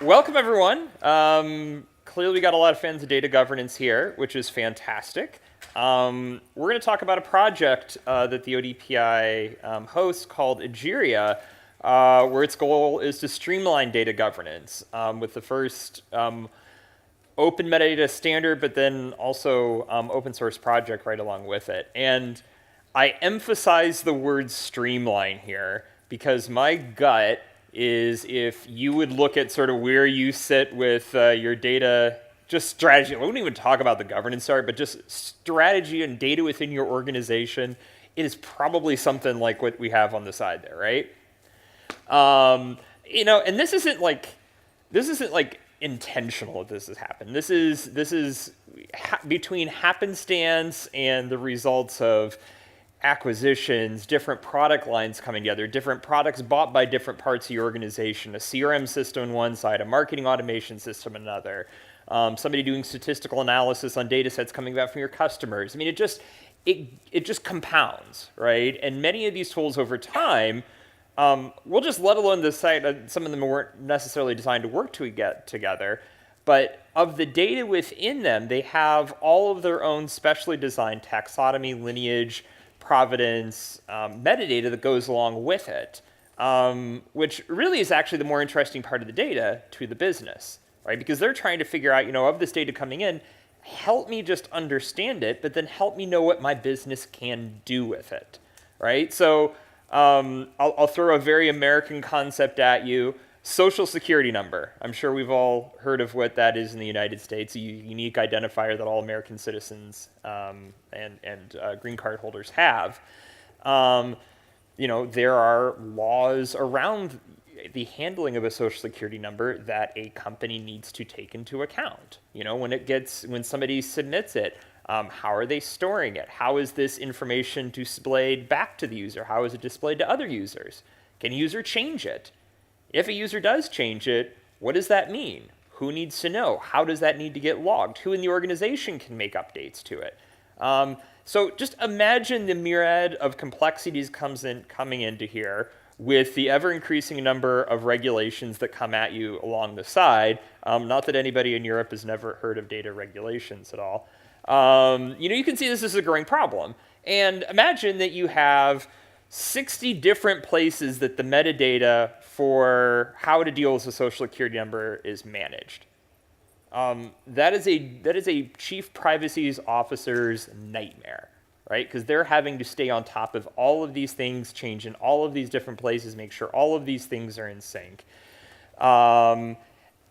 Welcome, everyone. Clearly, we got a lot of fans of data governance here, which is fantastic. We're going to talk about a project that the ODPi hosts called Egeria, where its goal is to streamline data governance with the first open metadata standard, but then also open source project right along with it. And I emphasize the word streamline here because my gut is if you would look at sort of where you sit with your data, just strategy. I wouldn't even talk about the governance part, but just strategy and data within your organization, it is probably something like what we have on the side there, right? And this isn't like intentional that this has happened. This is between happenstance and the results of acquisitions, different product lines coming together, different products bought by different parts of your organization, a CRM system on one side, a marketing automation system on another, somebody doing statistical analysis on data sets coming back from your customers. I mean, it just compounds, right? And many of these tools over time, we'll just let alone the site, some of them weren't necessarily designed to work together, but of the data within them, they have all of their own specially designed taxonomy, lineage, provenance, metadata that goes along with it, which really is actually the more interesting part of the data to the business, right? Because they're trying to figure out, of this data coming in, help me just understand it, but then help me know what my business can do with it, right? So I'll throw a very American concept at you. Social security number. I'm sure we've all heard of what that is in the United States, a unique identifier that all American citizens and green card holders have. There are laws around the handling of a social security number that a company needs to take into account. When somebody submits it, how are they storing it? How is this information displayed back to the user? How is it displayed to other users? Can a user change it? If a user does change it, what does that mean? Who needs to know? How does that need to get logged? Who in the organization can make updates to it? So just imagine the myriad of complexities coming into here with the ever-increasing number of regulations that come at you along the side. Not that anybody in Europe has never heard of data regulations at all. You can see this is a growing problem. And imagine that you have 60 different places that the metadata for how to deal with a social security number is managed. That is a chief privacy officer's nightmare, right? Because they're having to stay on top of all of these things, change in all of these different places, make sure all of these things are in sync. And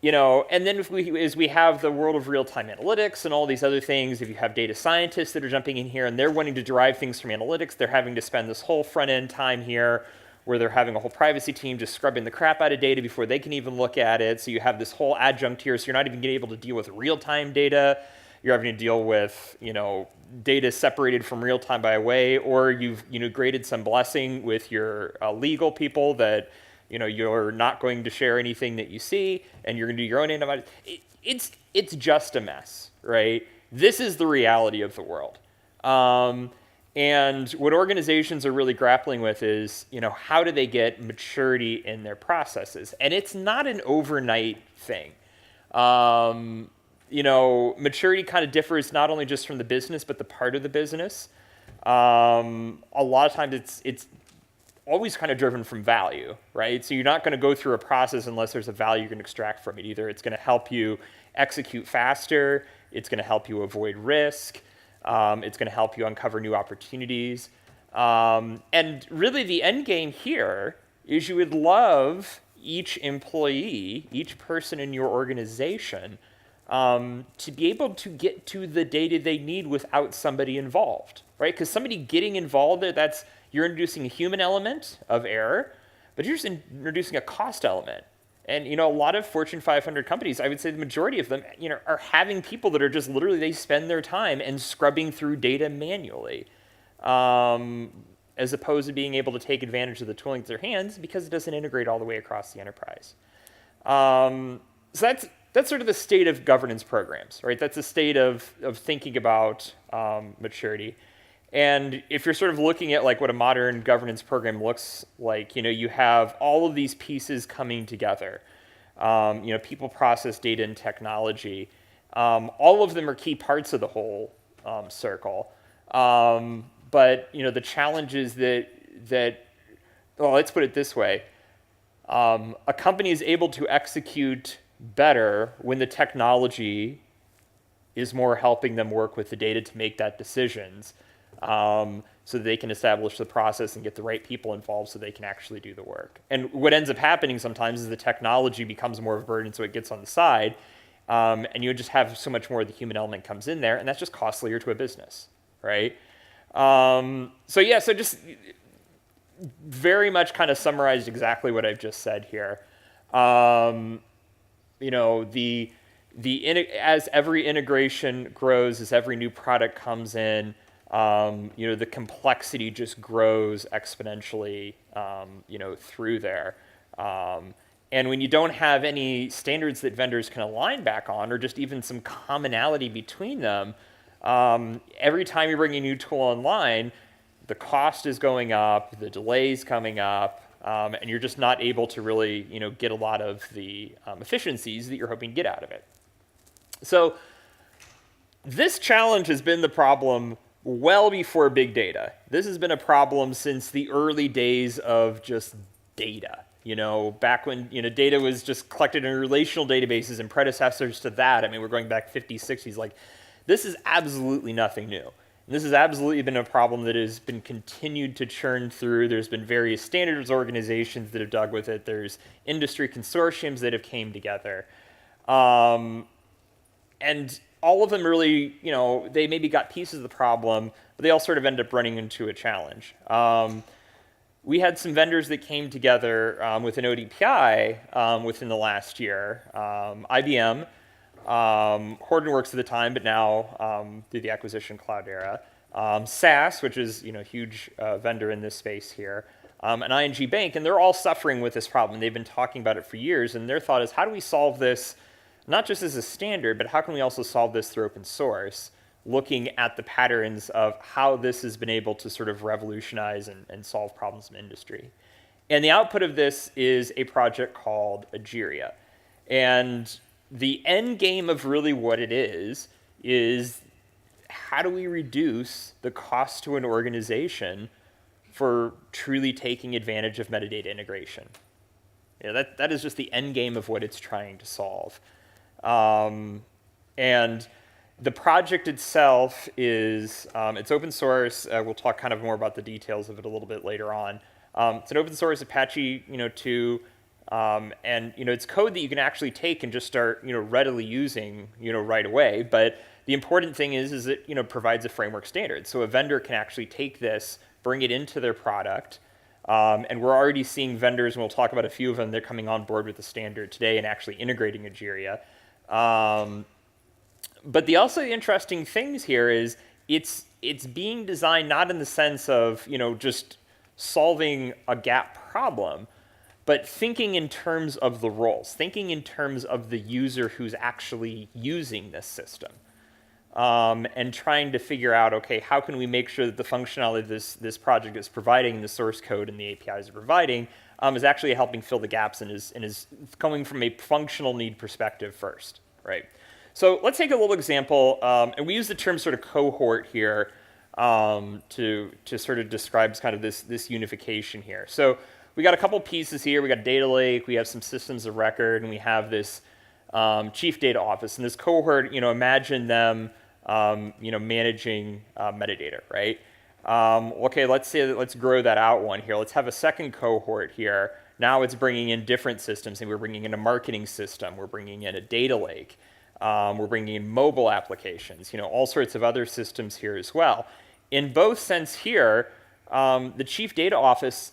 then as we have the world of real-time analytics and all these other things, if you have data scientists that are jumping in here and they're wanting to derive things from analytics, they're having to spend this whole front-end time here where they're having a whole privacy team just scrubbing the crap out of data before they can even look at it. So you have this whole adjunct here, so you're not even able to deal with real-time data. You're having to deal with, data separated from real-time by a way, or you've, graded some blessing with your legal people that you're not going to share anything that you see, and you're going to do your own antibodies. It's just a mess, right? This is the reality of the world. And what organizations are really grappling with is, how do they get maturity in their processes? And it's not an overnight thing. Maturity kind of differs not only just from the business, but the part of the business. A lot of times it's always kind of driven from value, right? So you're not going to go through a process unless there's a value you can extract from it. Either it's going to help you execute faster, it's going to help you avoid risk, it's going to help you uncover new opportunities. And really the end game here is you would love each employee, each person in your organization, to be able to get to the data they need without somebody involved, right? Because somebody getting involved there, you're introducing a human element of error, but you're just introducing a cost element. And a lot of Fortune 500 companies, I would say the majority of them, are having people that are just literally, they spend their time and scrubbing through data manually, as opposed to being able to take advantage of the tooling with their hands because it doesn't integrate all the way across the enterprise. So that's sort of the state of governance programs, right? That's the state of thinking about maturity. And if you're sort of looking at like what a modern governance program looks like, you have all of these pieces coming together. people, process, data, and technology. All of them are key parts of the whole circle. But the challenge is that well, let's put it this way. A company is able to execute better when the technology is more helping them work with the data to make that decisions, so that they can establish the process and get the right people involved so they can actually do the work. And what ends up happening sometimes is the technology becomes more of a burden, so it gets on the side, and you just have so much more of the human element comes in there, and that's just costlier to a business, right? So just very much kind of summarized exactly what I've just said here. As every integration grows, as every new product comes in, the complexity just grows exponentially, through there. And when you don't have any standards that vendors can align back on, or just even some commonality between them, every time you bring a new tool online, the cost is going up, the delay's coming up, and you're just not able to really, get a lot of the efficiencies that you're hoping to get out of it. So this challenge has been the problem well before big data. This has been a problem since the early days of just data. Back when data was just collected in relational databases and predecessors to that. I mean, we're going back 50s, 60s. Like, this is absolutely nothing new. And this has absolutely been a problem that has been continued to churn through. There's been various standards organizations that have dug with it. There's industry consortiums that have came together. And all of them really, they maybe got pieces of the problem, but they all sort of end up running into a challenge. We had some vendors that came together with an ODPi within the last year. IBM, Hortonworks at the time, but now through the acquisition Cloudera. SAS, which is a huge vendor in this space here, and ING Bank, and they're all suffering with this problem. They've been talking about it for years, and their thought is, how do we solve this, not just as a standard, but how can we also solve this through open source, looking at the patterns of how this has been able to sort of revolutionize and solve problems in industry. And the output of this is a project called Egeria. And the end game of really what it is how do we reduce the cost to an organization for truly taking advantage of metadata integration? That is just the end game of what it's trying to solve. And the project itself is, it's open source. We'll talk kind of more about the details of it a little bit later on. It's an open source Apache, 2, and it's code that you can actually take and just start, readily using, right away. But the important thing is it, provides a framework standard. So a vendor can actually take this, bring it into their product, and we're already seeing vendors, and we'll talk about a few of them, they're coming on board with the standard today and actually integrating Egeria. But the also interesting things here is it's being designed not in the sense of, just solving a gap problem, but thinking in terms of the roles, thinking in terms of the user who's actually using this system, and trying to figure out, okay, how can we make sure that the functionality this project is providing, the source code and the APIs are providing, is actually helping fill the gaps and is coming from a functional need perspective first, right? So let's take a little example, and we use the term sort of cohort here to sort of describe kind of this unification here. So we got a couple pieces here. We got data lake, we have some systems of record, and we have this chief data office. And this cohort, imagine them, managing metadata, right? Okay, let's grow that out one here. Let's have a second cohort here. Now it's bringing in different systems, and we're bringing in a marketing system. We're bringing in a data lake. We're bringing in mobile applications, all sorts of other systems here as well. In both sense here, the chief data office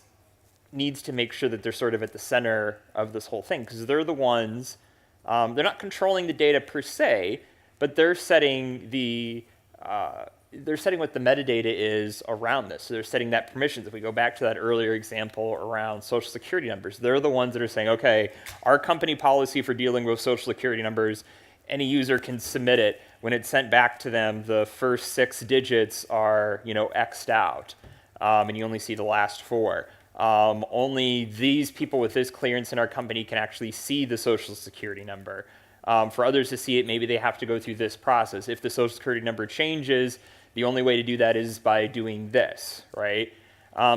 needs to make sure that they're sort of at the center of this whole thing, because they're the ones, they're not controlling the data per se, but they're setting what the metadata is around this. So they're setting that permissions. If we go back to that earlier example around social security numbers, they're the ones that are saying, okay, our company policy for dealing with social security numbers, any user can submit it. When it's sent back to them, the first 6 digits are, X'd out, and you only see the last 4. Only these people with this clearance in our company can actually see the social security number. For others to see it, maybe they have to go through this process. If the social security number changes, the only way to do that is by doing this, right?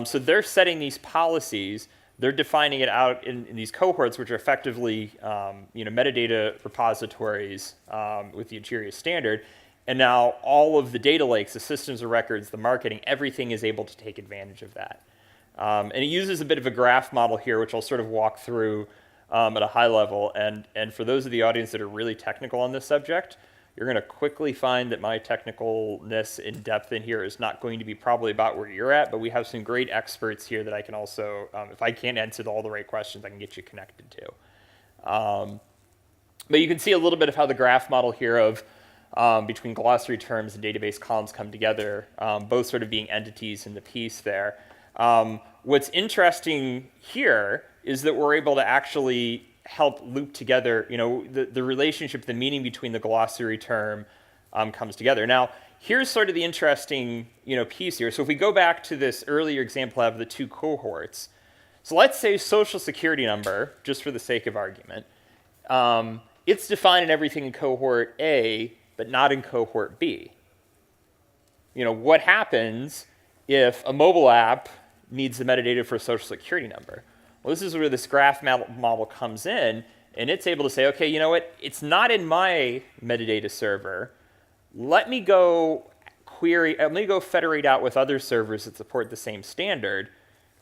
So they're setting these policies. They're defining it out in these cohorts, which are effectively metadata repositories with the Egeria standard. And now all of the data lakes, the systems of records, the marketing, everything is able to take advantage of that. And it uses a bit of a graph model here, which I'll sort of walk through at a high level. And for those of the audience that are really technical on this subject, you're going to quickly find that my technicalness in depth in here is not going to be probably about where you're at, but we have some great experts here that I can also, if I can't answer all the right questions, I can get you connected to. But you can see a little bit of how the graph model here of between glossary terms and database columns come together, both sort of being entities in the piece there. What's interesting here is that we're able to actually help loop together, the relationship, the meaning between the glossary term comes together. Now, here's sort of the interesting, piece here. So if we go back to this earlier example of the two cohorts, so let's say social security number, just for the sake of argument, it's defined in everything in cohort A, but not in cohort B. What happens if a mobile app needs the metadata for a social security number? Well, this is where this graph model comes in, and it's able to say, okay, you know what? It's not in my metadata server. Let me go federate out with other servers that support the same standard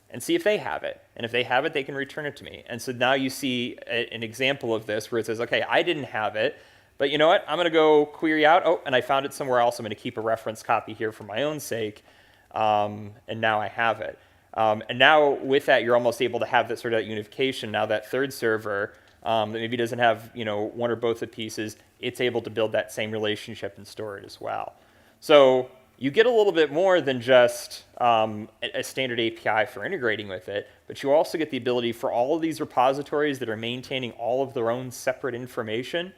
and see if they have it. And if they have it, they can return it to me. And so now you see an example of this where it says, okay, I didn't have it, but you know what? I'm going to go query out. Oh, and I found it somewhere else. I'm going to keep a reference copy here for my own sake. And now I have it. And now with that, you're almost able to have that sort of unification. Now that third server that maybe doesn't have one or both the pieces, it's able to build that same relationship and store it as well. So you get a little bit more than just a standard API for integrating with it, but you also get the ability for all of these repositories that are maintaining all of their own separate information.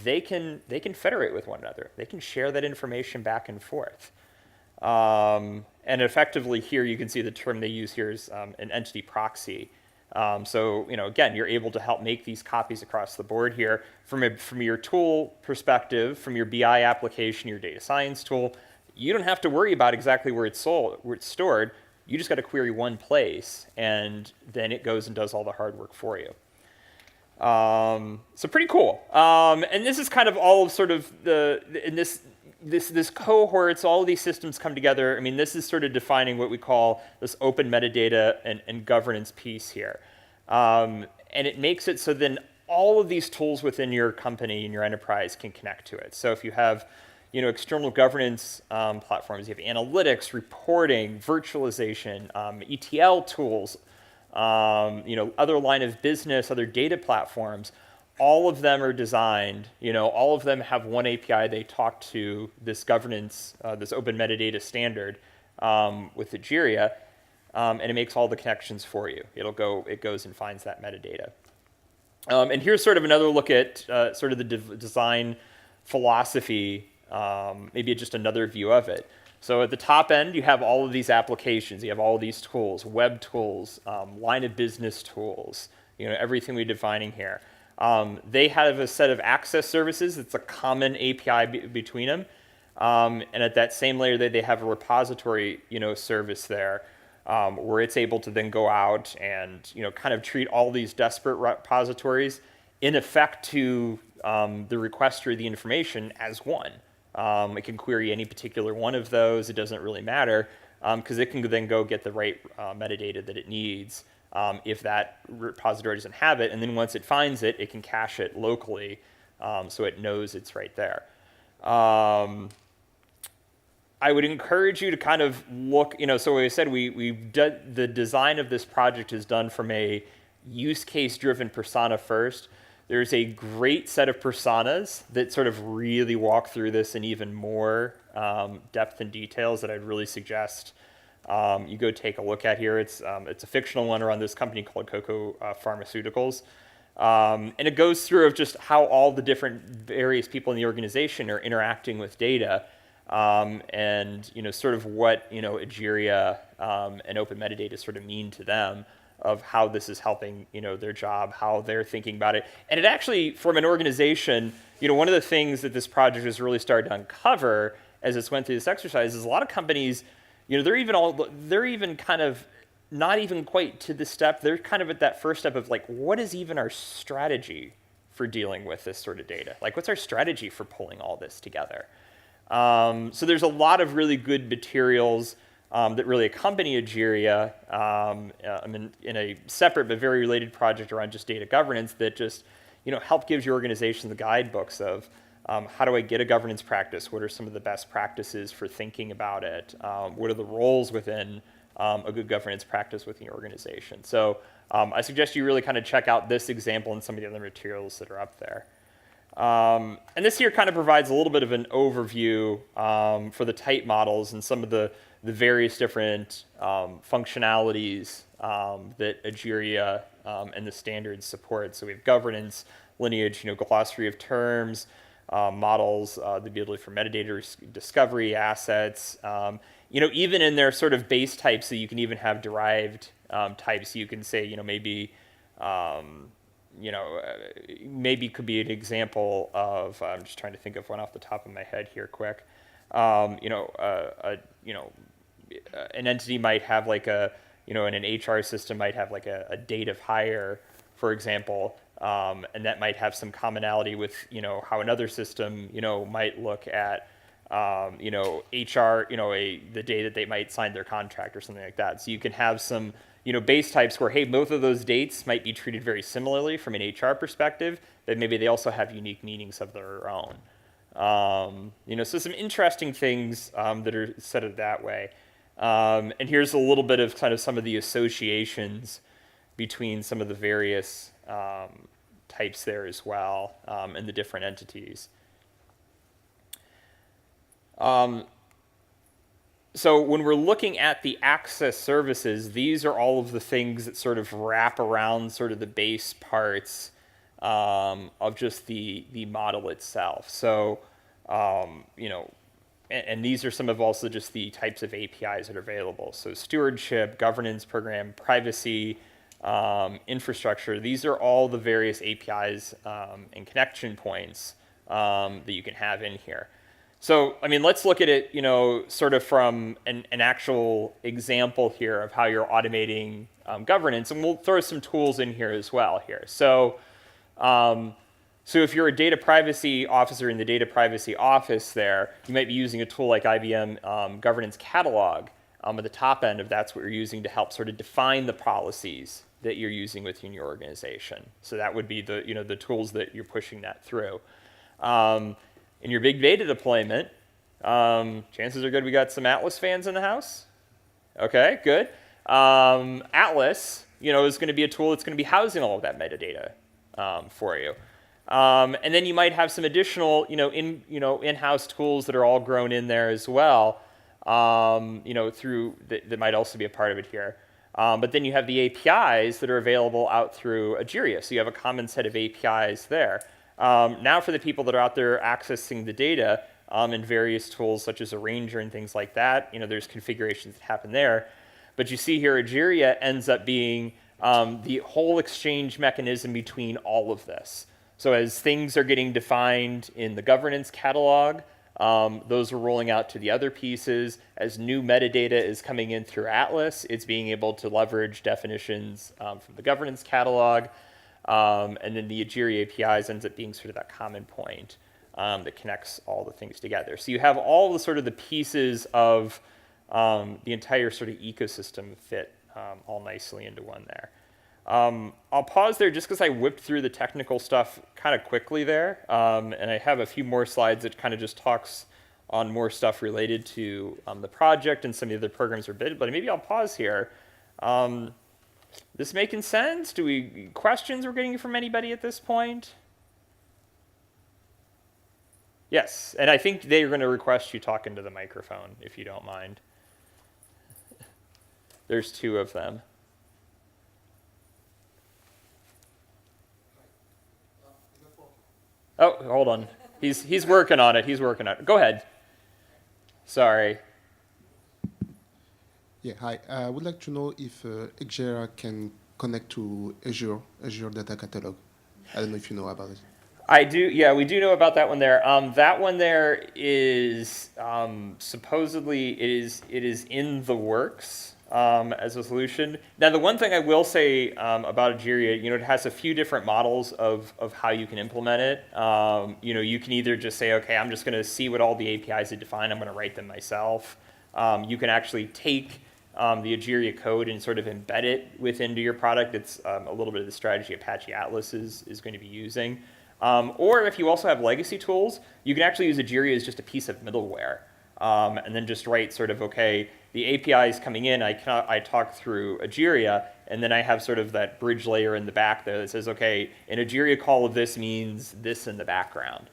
They can federate with one another. They can share that information back and forth. And effectively here, you can see the term they use here is an entity proxy. So, again, you're able to help make these copies across the board here. From your tool perspective, from your BI application, your data science tool, you don't have to worry about exactly where it's stored. You just got to query one place, and then it goes and does all the hard work for you. So pretty cool. And this is kind of all of sort of this cohorts, all of these systems come together. I mean, this is sort of defining what we call this open metadata and governance piece here. And it makes it so then all of these tools within your company and your enterprise can connect to it. So if you have, external governance platforms, you have analytics, reporting, virtualization, ETL tools, other line of business, other data platforms, all of them are designed, all of them have one API. They talk to this governance, this open metadata standard with Egeria, and it makes all the connections for you. It goes and finds that metadata. And here's sort of another look at sort of the design philosophy, maybe just another view of it. So at the top end, you have all of these applications. You have all of these tools, web tools, line of business tools, everything we're defining here. They have a set of access services. It's a common API between them. And at that same layer, they have a repository, service there where it's able to then go out and, kind of treat all these disparate repositories in effect to the requester of the information as one. It can query any particular one of those. It doesn't really matter because it can then go get the right metadata that it needs. If that repository doesn't have it, and then once it finds it, it can cache it locally so it knows it's right there. I would encourage you to kind of look, so like I said, the design of this project is done from a use case driven persona first. There's a great set of personas that sort of really walk through this in even more depth and details that I'd really suggest you go take a look at here. It's a fictional one around this company called Coco Pharmaceuticals. And it goes through of just how all the different various people in the organization are interacting with data. and sort of what Egeria and open metadata sort of mean to them, of how this is helping their job, how they're thinking about it. And it actually, from an organization, one of the things that this project has really started to uncover as it's went through this exercise is a lot of companies, they're even kind of not even quite to the step. They're kind of at that first step of like, what is even our strategy for dealing with this sort of data? Like, what's our strategy for pulling all this together? So there's a lot of really good materials that really accompany Egeria in a separate but very related project around just data governance that just help gives your organization the guidebooks of how do I get a governance practice? What are some of the best practices for thinking about it? What are the roles within a good governance practice within your organization? So I suggest you really kind of check out this example and some of the other materials that are up there. And this here kind of provides a little bit of an overview for the type models and some of the various different functionalities that Egeria and the standards support. So we have governance, lineage, glossary of terms, models, the ability for metadata discovery, assets, even in their sort of base types, so you can even have derived types. You can say, maybe maybe could be an example of, I'm just trying to think of one off the top of my head here quick. An entity might have like in an HR system might have like a date of hire, for example, and that might have some commonality with, how another system, might look at, HR, the day that they might sign their contract or something like that. So you can have some base types where, hey, both of those dates might be treated very similarly from an HR perspective, but maybe they also have unique meanings of their own. So some interesting things that are set up that way. And here's a little bit of kind of some of the associations between some of the various types there as well, and the different entities. So when we're looking at the access services, these are all of the things that sort of wrap around sort of the base parts of just the model itself. So, and these are some of also just the types of APIs that are available. So stewardship, governance program, privacy, infrastructure, these are all the various APIs and connection points that you can have in here. So, let's look at it, sort of from an actual example here of how you're automating governance, and we'll throw some tools in here as well here. So, if you're a data privacy officer in the data privacy office there, you might be using a tool like IBM Governance Catalog. At the top end of that's what you're using to help sort of define the policies that you're using within your organization. So that would be the, the tools that you're pushing that through. In your big data deployment, chances are good we got some Atlas fans in the house. Okay, good. Atlas, is going to be a tool that's going to be housing all of that metadata for you. And then you might have some additional, in-house tools that are all grown in there as well, through that might also be a part of it here. But then you have the APIs that are available out through Egeria. So you have a common set of APIs there. Now for the people that are out there accessing the data in various tools such as Arranger and things like that, there's configurations that happen there. But you see here, Egeria ends up being the whole exchange mechanism between all of this. So as things are getting defined in the governance catalog, those are rolling out to the other pieces. As new metadata is coming in through Atlas, it's being able to leverage definitions from the governance catalog. And then the Egeria APIs ends up being sort of that common point that connects all the things together. So you have all the sort of the pieces of the entire sort of ecosystem fit all nicely into one there. I'll pause there just because I whipped through the technical stuff kind of quickly there, and I have a few more slides that kind of just talks on more stuff related to the project and some of the other programs are bid, but maybe I'll pause here. This making sense? Questions we're getting from anybody at this point? Yes, and I think they're going to request you talk into the microphone, if you don't mind. There's two of them. Oh, hold on. He's working on it. He's working on it. Go ahead. Sorry. Yeah, hi. I would like to know if Egeria can connect to Azure Data Catalog. I don't know if you know about it. I do, yeah, we do know about that one there. That one there is supposedly it is in the works as a solution. Now, the one thing I will say about Egeria, it has a few different models of how you can implement it. You can either just say, okay, I'm just going to see what all the APIs it define. I'm going to write them myself. You can actually take the Egeria code and sort of embed it within your product. It's a little bit of the strategy Apache Atlas is going to be using. Or if you also have legacy tools, you can actually use Egeria as just a piece of middleware. And then just write sort of, okay, the API is coming in, I talk through Egeria, and then I have sort of that bridge layer in the back there that says, okay, an Egeria call of this means this in the background.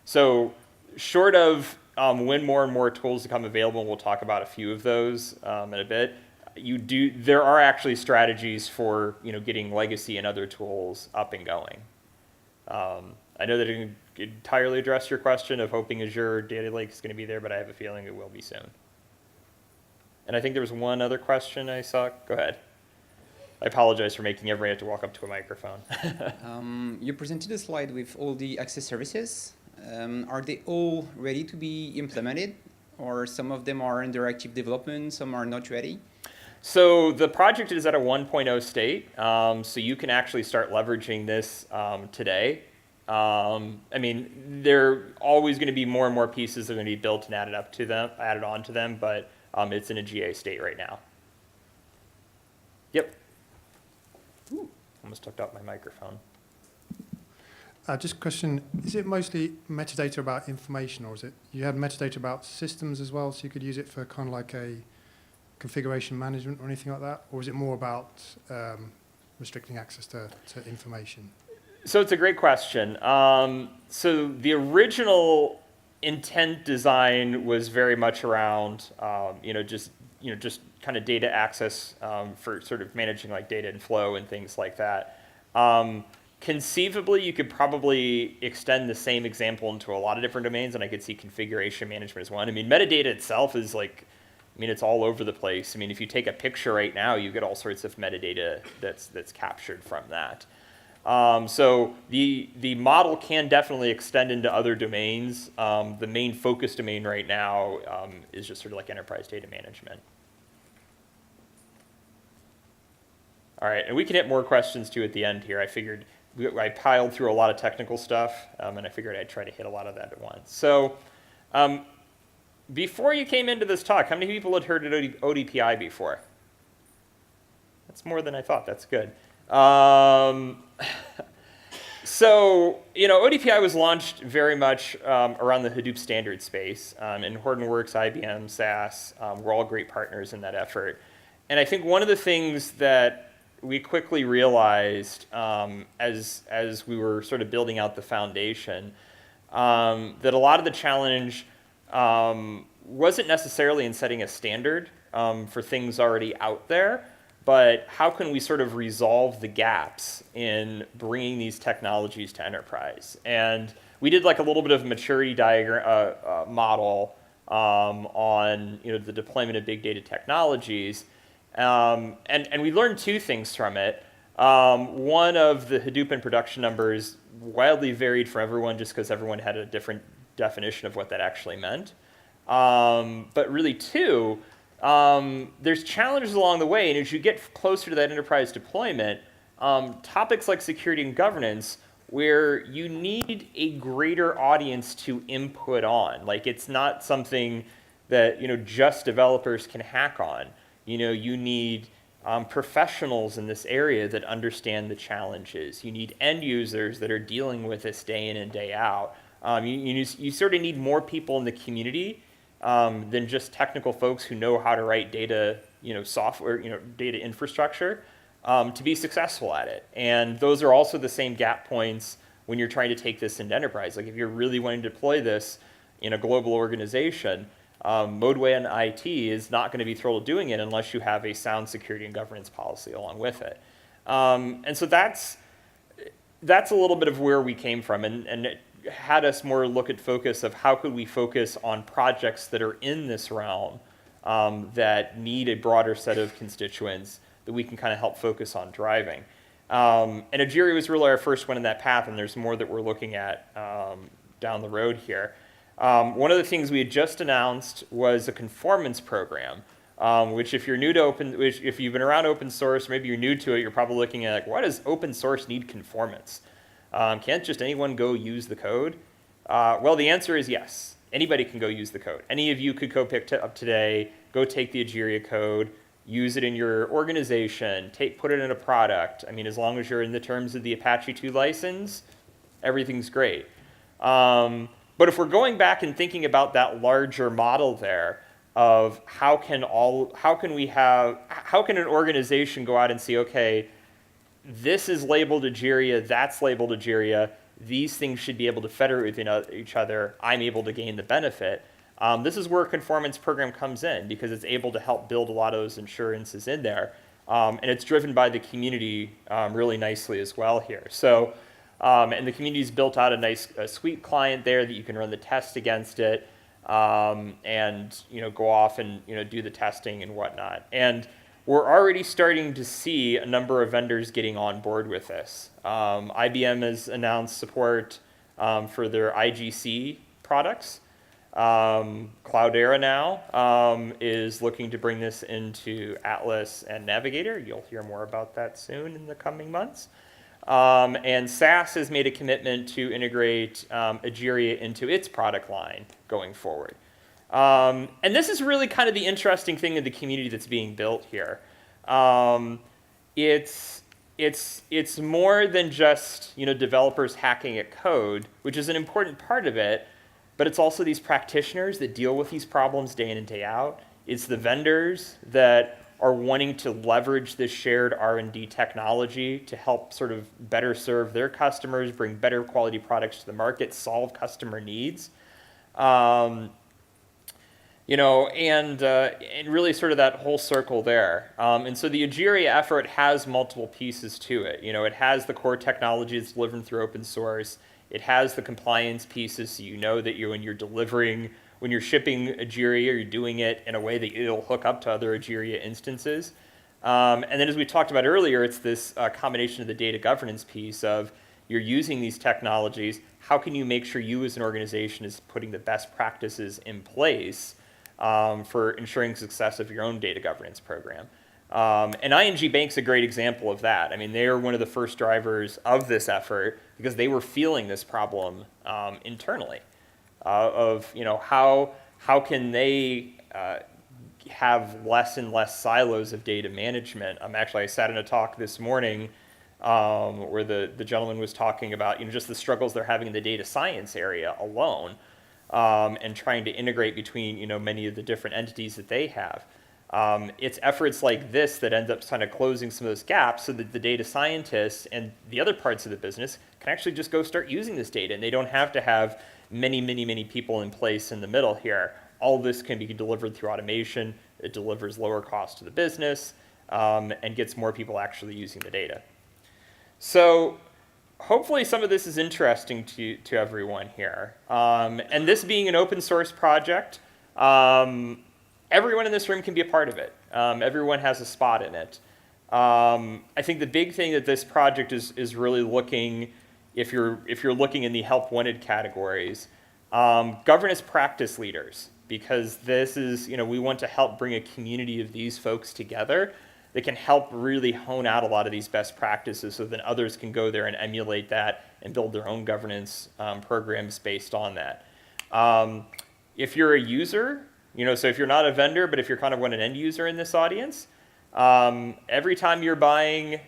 So short of when more and more tools become available, we'll talk about a few of those in a bit. There are actually strategies for getting legacy and other tools up and going. I know that it didn't entirely address your question of hoping Azure Data Lake is going to be there, but I have a feeling it will be soon. And I think there was one other question I saw. Go ahead. I apologize for making everybody have to walk up to a microphone. You presented a slide with all the access services. Are they all ready to be implemented? Or some of them are under active development, some are not ready? So the project is at a 1.0 state, so you can actually start leveraging this today. I mean, there are always going to be more and more pieces that are going to be built and added on to them, but it's in a GA state right now. Yep. Ooh, almost hooked up my microphone. Just a question, is it mostly metadata about information, or is it, you have metadata about systems as well, so you could use it for kind of like a configuration management or anything like that? Or is it more about restricting access to information? So it's a great question. So the original intent design was very much around, just kind of data access for sort of managing like data and flow and things like that. Conceivably, you could probably extend the same example into a lot of different domains, and I could see configuration management as one. I mean, metadata itself is like, it's all over the place. I mean, if you take a picture right now, you get all sorts of metadata that's captured from that. So the model can definitely extend into other domains. The main focus domain right now is just sort of like enterprise data management. All right, and we can hit more questions too at the end here. I piled through a lot of technical stuff, and I figured I'd try to hit a lot of that at once. So before you came into this talk, how many people had heard of ODPi before? That's more than I thought. That's good. So, ODPi was launched very much around the Hadoop standard space. And Hortonworks, IBM, SAS, were all great partners in that effort. And I think one of the things that we quickly realized as we were sort of building out the foundation, that a lot of the challenge wasn't necessarily in setting a standard for things already out there, but how can we sort of resolve the gaps in bringing these technologies to enterprise? And we did like a little bit of a maturity diagram model on the deployment of big data technologies. And we learned two things from it. One of the Hadoop and production numbers wildly varied for everyone just because everyone had a different definition of what that actually meant. But really two, there's challenges along the way, and as you get closer to that enterprise deployment, topics like security and governance, where you need a greater audience to input on. Like it's not something that just developers can hack on. You need professionals in this area that understand the challenges. You need end users that are dealing with this day in and day out. You sort of need more people in the community than just technical folks who know how to write data, software, data infrastructure to be successful at it. And those are also the same gap points when you're trying to take this into enterprise. Like if you're really wanting to deploy this in a global organization, Modeway and IT is not going to be thrilled doing it unless you have a sound security and governance policy along with it. And so that's a little bit of where we came from. And had us more focus of how could we focus on projects that are in this realm that need a broader set of constituents that we can kind of help focus on driving. And Egeria was really our first one in that path, and there's more that we're looking at down the road here. One of the things we had just announced was a conformance program, which if you're new to if you've been around open source, maybe you're new to it, you're probably looking at like, why does open source need conformance? Can't just anyone go use the code? Well, the answer is yes. Anybody can go use the code. Any of you could go pick up today, go take the Egeria code, use it in your organization, put it in a product. I mean, as long as you're in the terms of the Apache 2 license, everything's great. But if we're going back and thinking about that larger model there of how can an organization go out and see, okay, this is labeled Egeria, that's labeled Egeria, these things should be able to federate within each other, I'm able to gain the benefit. This is where a conformance program comes in because it's able to help build a lot of those insurances in there. And it's driven by the community really nicely as well here. So, and the community's built out a sweet client there that you can run the test against it and go off and do the testing and whatnot. And we're already starting to see a number of vendors getting on board with this. IBM has announced support for their IGC products. Cloudera now is looking to bring this into Atlas and Navigator. You'll hear more about that soon in the coming months. And SAS has made a commitment to integrate Egeria into its product line going forward. And this is really kind of the interesting thing in the community that's being built here. It's more than just developers hacking at code, which is an important part of it, but it's also these practitioners that deal with these problems day in and day out. It's the vendors that are wanting to leverage this shared R&D technology to help sort of better serve their customers, bring better quality products to the market, solve customer needs. And really sort of that whole circle there. And so the Egeria effort has multiple pieces to it. It has the core technology that's delivered through open source. It has the compliance pieces, so that when you're shipping Egeria, you're doing it in a way that it'll hook up to other Egeria instances. And then as we talked about earlier, it's this combination of the data governance piece of you're using these technologies. How can you make sure you as an organization is putting the best practices in place for ensuring success of your own data governance program? And ING Bank's a great example of that. I mean, they are one of the first drivers of this effort because they were feeling this problem internally of how can they have less and less silos of data management. I sat in a talk this morning where the gentleman was talking about just the struggles they're having in the data science area alone. And trying to integrate between many of the different entities that they have. It's efforts like this that end up kind of closing some of those gaps so that the data scientists and the other parts of the business can actually just go start using this data, and they don't have to have many people in place in the middle here. All this can be delivered through automation. It delivers lower cost to the business and gets more people actually using the data. So hopefully some of this is interesting to everyone here. And this being an open source project, everyone in this room can be a part of it. Everyone has a spot in it. I think the big thing that this project is really looking, if you're looking in the help wanted categories, governance practice leaders, because this is, we want to help bring a community of these folks together that can help really hone out a lot of these best practices so that others can go there and emulate that and build their own governance programs based on that. If you're a user, so if you're not a vendor, but if you're kind of an end user in this audience, every time you're buying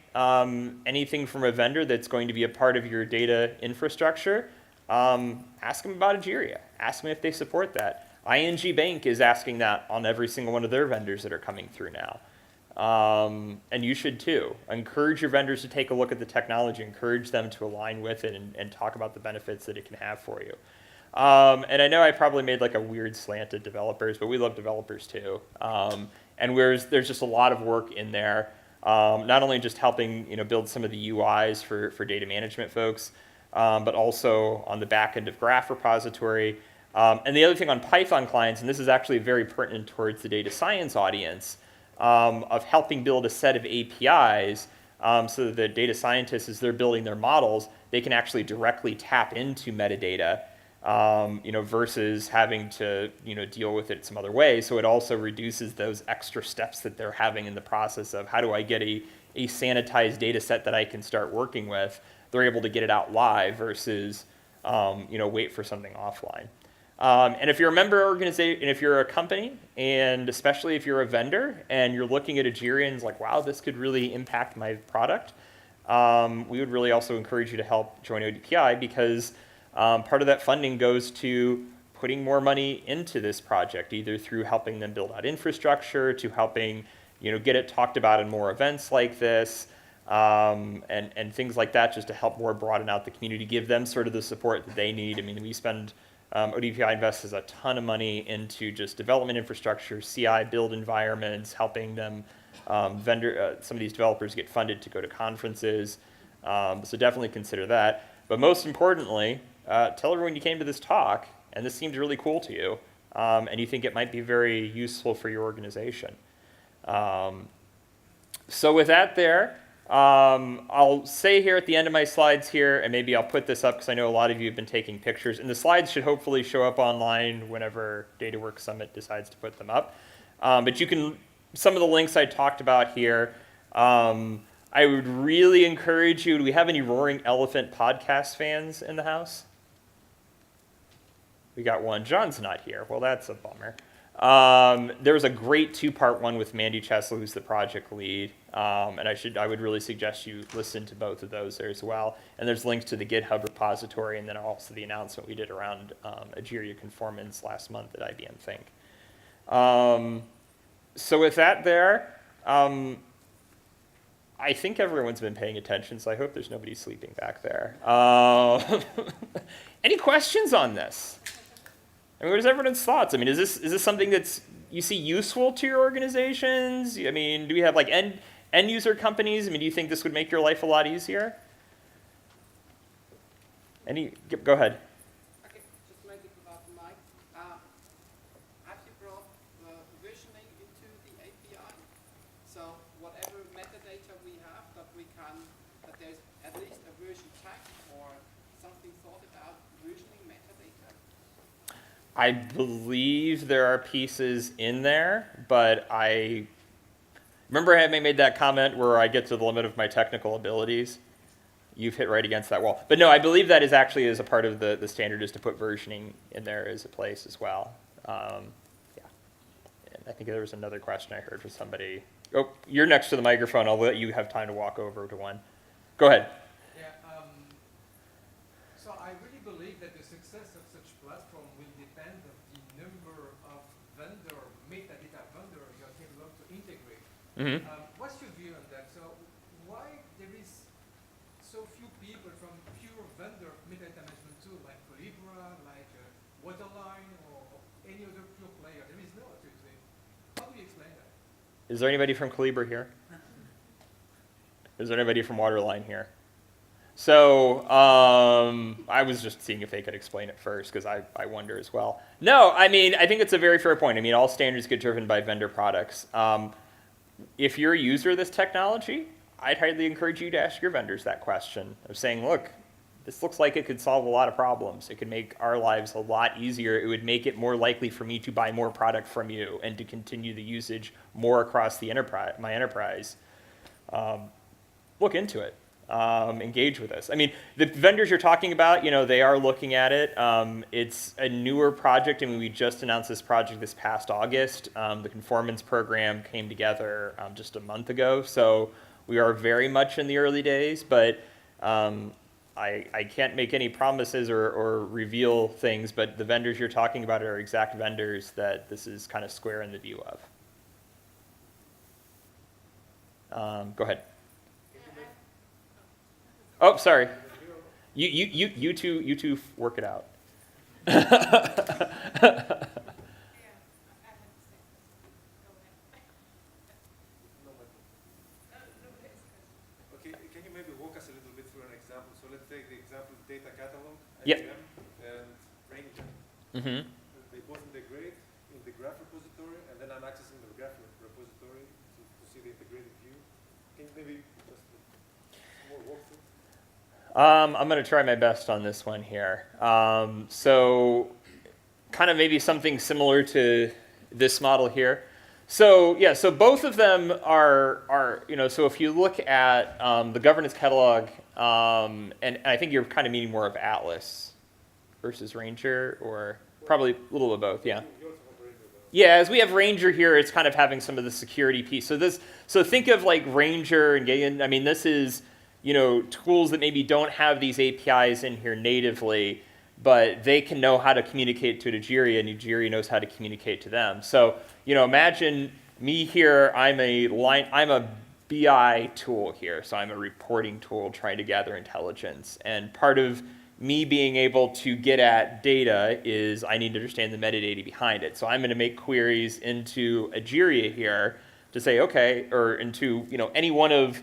anything from a vendor that's going to be a part of your data infrastructure, ask them about Egeria. Ask them if they support that. ING Bank is asking that on every single one of their vendors that are coming through now. And you should too. Encourage your vendors to take a look at the technology, encourage them to align with it and talk about the benefits that it can have for you. And I know I probably made a weird slant at developers, but we love developers too. And there's just a lot of work in there, not only just helping build some of the UIs for data management folks, but also on the back end of Graph repository. And the other thing on Python clients, and this is actually very pertinent towards the data science audience, of helping build a set of APIs so that the data scientists, as they're building their models, they can actually directly tap into metadata, versus having to, deal with it some other way. So it also reduces those extra steps that they're having in the process of how do I get a sanitized data set that I can start working with. They're able to get it out live versus, wait for something offline. And if you're a member organization, and if you're a company, and especially if you're a vendor, and you're looking at Egeria and it's like, wow, this could really impact my product, we would really also encourage you to help join ODPi, because part of that funding goes to putting more money into this project, either through helping them build out infrastructure, to helping get it talked about in more events like this, and things like that, just to help more broaden out the community, give them sort of the support that they need. I mean, we spend, ODPi invests a ton of money into just development infrastructure, CI build environments, helping them, some of these developers get funded to go to conferences. So definitely consider that. But most importantly, tell everyone you came to this talk, and this seemed really cool to you, and you think it might be very useful for your organization. So with that there, I'll say here at the end of my slides here, and maybe I'll put this up because I know a lot of you have been taking pictures, and the slides should hopefully show up online whenever Dataworks Summit decides to put them up. But you can, some of the links I talked about here, I would really encourage you, do we have any Roaring Elephant podcast fans in the house? We got one. John's not here. Well, that's a bummer. There was a great two-part one with Mandy Chesel, who's the project lead, and I would really suggest you listen to both of those there as well. And there's links to the GitHub repository, and then also the announcement we did around Egeria Conformance last month at IBM Think. So with that there, I think everyone's been paying attention, so I hope there's nobody sleeping back there. Any questions on this? I mean, what is everyone's thoughts? I mean, is this something that's you see useful to your organizations? I mean, do we have like end user companies? I mean, do you think this would make your life a lot easier? Go ahead. Okay, just make it about the mic. Have you brought versioning into the API? So whatever metadata we have, that there's at least a version tag or something thought about versioning metadata? I believe there are pieces in there, but I remember having made that comment where I get to the limit of my technical abilities. You've hit right against that wall. But no, I believe that is actually as a part of the standard is to put versioning in there as a place as well. Yeah. And I think there was another question I heard from somebody. Oh, you're next to the microphone. I'll let you have time to walk over to one. Go ahead. Yeah, so I really believe that the success of such platform will depend on the number of metadata vendors you're capable to integrate. Mm-hmm. What's your view on that? So why there is so few people from pure vendor metadata management tool like Colibra, like Waterline, or any other pure player? There is no actually. How do you explain that? Is there anybody from Colibra here? Is there anybody from Waterline here? So I was just seeing if they could explain it first, because I wonder as well. No, I mean, I think it's a very fair point. I mean, all standards get driven by vendor products. If you're a user of this technology, I'd highly encourage you to ask your vendors that question of saying, look, this looks like it could solve a lot of problems. It could make our lives a lot easier. It would make it more likely for me to buy more product from you and to continue the usage more across the my enterprise. Look into it. Engage with us. I mean, the vendors you're talking about, they are looking at it. It's a newer project. I mean, we just announced this project this past August. The Conformance Program came together just a month ago. So we are very much in the early days, but I can't make any promises or reveal things, but the vendors you're talking about are exact vendors that this is kind of square in the view of. Go ahead. Oh, sorry. You two work it out. Okay, can you maybe walk us a little bit through an example? So let's take the example of data Yep. and Ranger. Mm-hmm. They both integrate in the graph repository, and then I'm accessing the graph repository to see the integrated view. Can you maybe just more walkthrough? I'm going to try my best on this one here. So kind of maybe something similar to this model here. So yeah, so both of them are so if you look at the governance catalog, and I think you're kind of meaning more of Atlas versus Ranger, or probably a little of both, yeah. Yeah, as we have Ranger here, it's kind of having some of the security piece. So think of like Ranger and I mean, this is, tools that maybe don't have these APIs in here natively, but they can know how to communicate to Egeria, and Egeria knows how to communicate to them. So, imagine me here, I'm a BI tool here, so I'm a reporting tool trying to gather intelligence. And part of me being able to get at data is I need to understand the metadata behind it. So I'm going to make queries into Egeria here to say, okay, or into any one of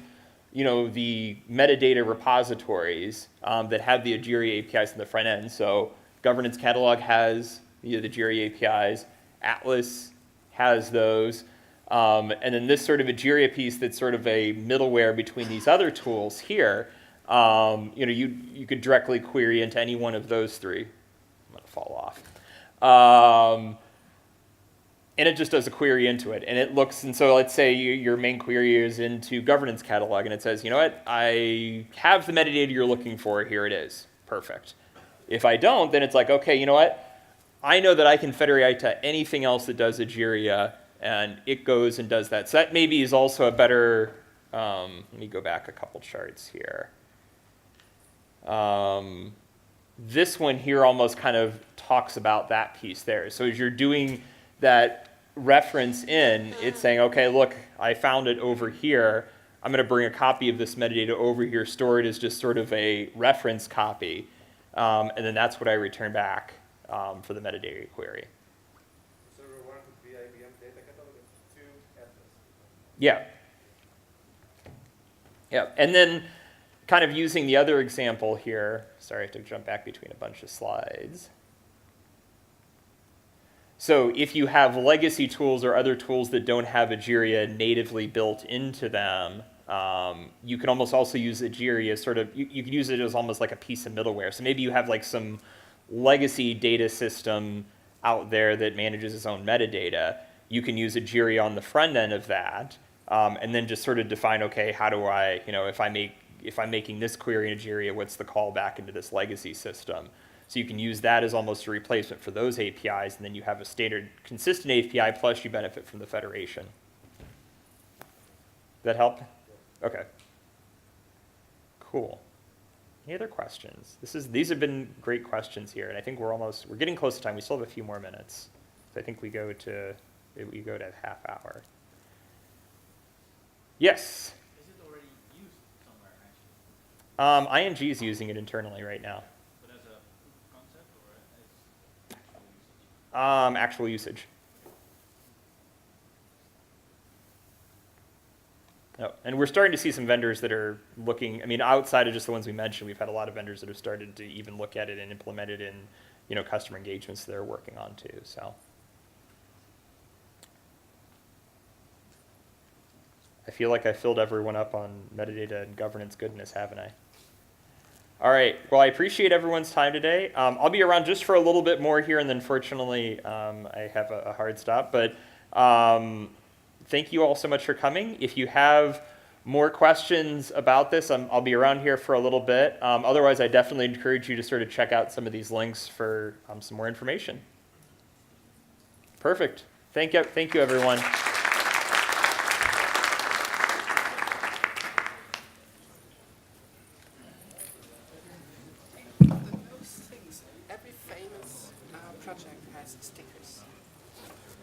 the metadata repositories that have the Egeria APIs in the front end. So governance catalog has the Egeria APIs, Atlas has those, and then this sort of Egeria piece that's sort of a middleware between these other tools here. You could directly query into any one of those three. I'm going to fall off. And it just does a query into it. And it looks, and so let's say your main query is into governance catalog, and it says, I have the metadata you're looking for, here it is. Perfect. If I don't, then it's like, okay, I know that I can federate to anything else that does Egeria, and it goes and does that. So that maybe is also a better, let me go back a couple charts here. This one here almost kind of talks about that piece there. So as you're doing that reference in, it's saying, okay, look, I found it over here. I'm going to bring a copy of this metadata over here, store it as just sort of a reference copy, and then that's what I return back for the metadata query. So one could be IBM data catalog and two Atlas. Yeah. Yeah, and then kind of using the other example here, sorry, I have to jump back between a bunch of slides. So if you have legacy tools or other tools that don't have Egeria natively built into them, you can almost also use Egeria sort of, you can use it as almost like a piece of middleware. So maybe you have like some legacy data system out there that manages its own metadata. You can use Egeria on the front end of that, and then just sort of define, okay, how do I, if I'm making this query in Egeria, what's the call back into this legacy system? So you can use that as almost a replacement for those APIs, and then you have a standard consistent API, plus you benefit from the federation. That help? Okay. Cool. Any other questions? These have been great questions here, and I think we're getting close to time. We still have a few more minutes. So I think we go to half hour. Yes? Is it already used somewhere, actually? ING is using it internally right now. But as a concept or as actual usage? Actual usage. Oh, and we're starting to see some vendors that are looking, outside of just the ones we mentioned, we've had a lot of vendors that have started to even look at it and implement it in, customer engagements that they're working on too, so. I feel like I filled everyone up on metadata and governance goodness, haven't I? All right, well, I appreciate everyone's time today. I'll be around just for a little bit more here, and then fortunately, I have a hard stop, but thank you all so much for coming. If you have more questions about this, I'll be around here for a little bit. Otherwise, I definitely encourage you to sort of check out some of these links for some more information. Perfect. Thank you, everyone.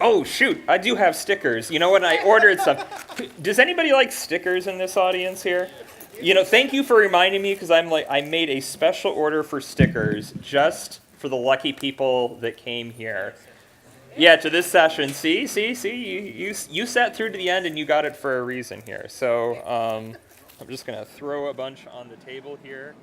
Oh, shoot, I do have stickers. You know what, I ordered some. Does anybody like stickers in this audience here? Thank you for reminding me, because I made a special order for stickers just for the lucky people that came here. Yeah, to this session. See, you sat through to the end and you got it for a reason here. So I'm just going to throw a bunch on the table here.